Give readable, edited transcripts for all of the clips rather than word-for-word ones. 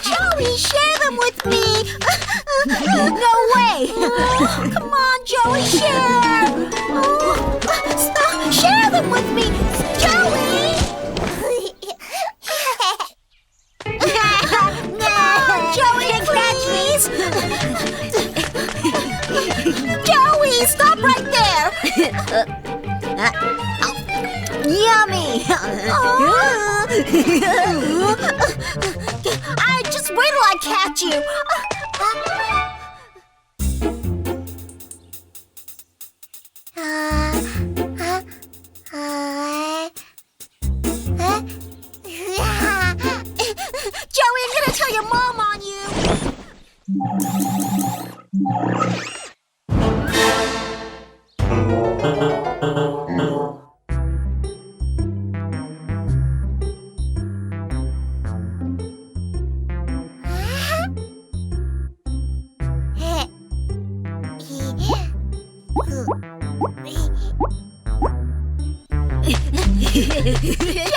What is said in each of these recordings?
Joey, share them with me! No way! Come on, Joey, share! Stop! Share them with me! Joey! Come on, Joey, please! Joey, stop right there! Yummy! Just wait till I catch you! Joey, I'm gonna tell your mom on you!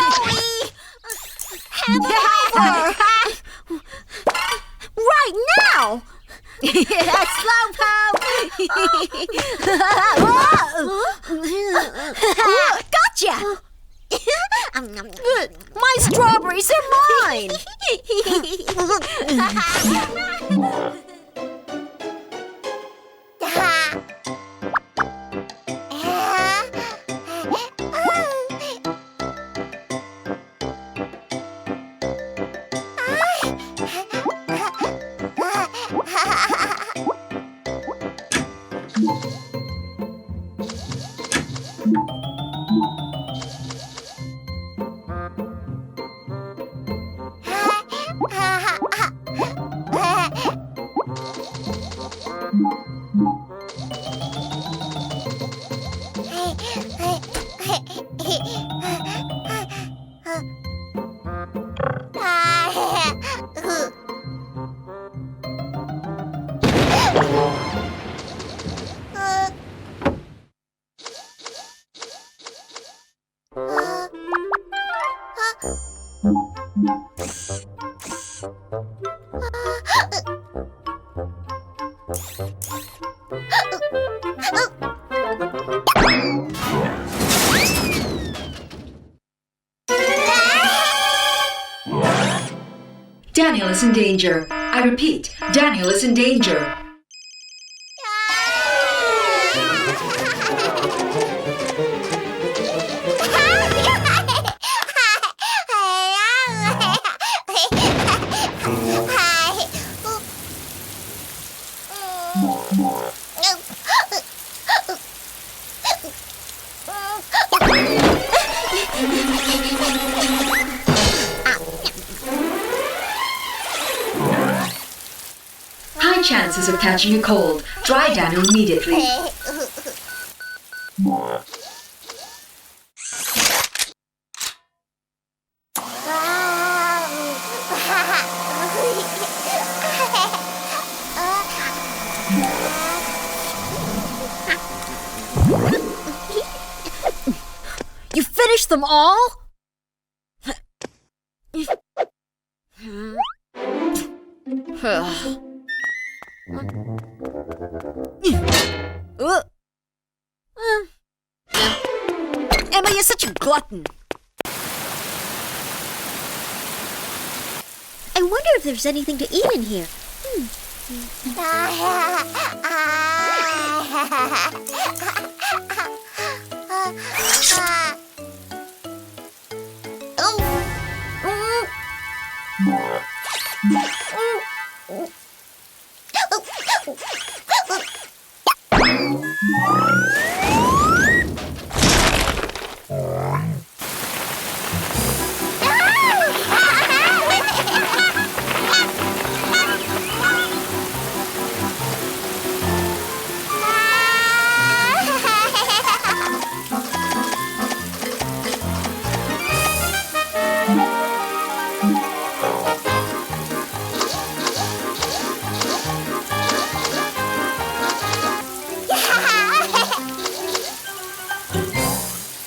Joey! Hand it over! Right now! Slowpoke! Gotcha! My strawberries are mine! Daniel is in danger. I repeat, Daniel is in danger. High chances of catching a cold. Dry Daniel immediately. You finished them all? Emma, you're such a glutton. I wonder if there's anything to eat in here.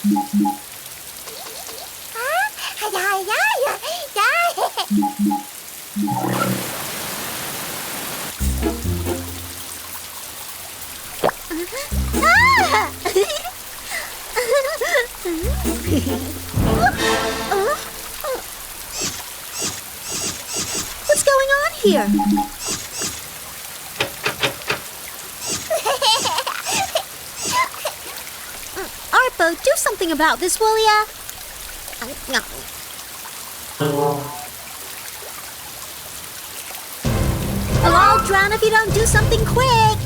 What's going on here? Arpo, do something about this, will ya? We'll all drown if you don't do something quick.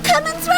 Coming through!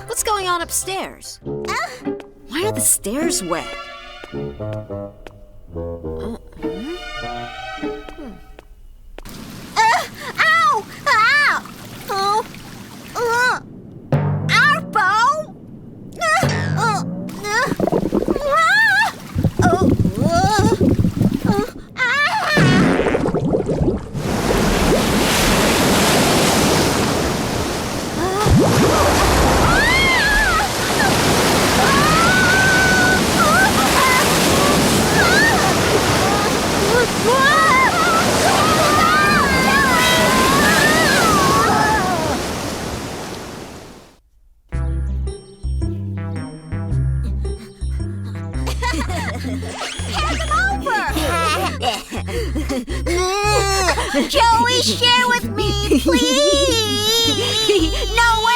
What's going on upstairs? Why are the stairs wet? Ow! Ow! Oh! Arpo! Joey, share with me, please! No way!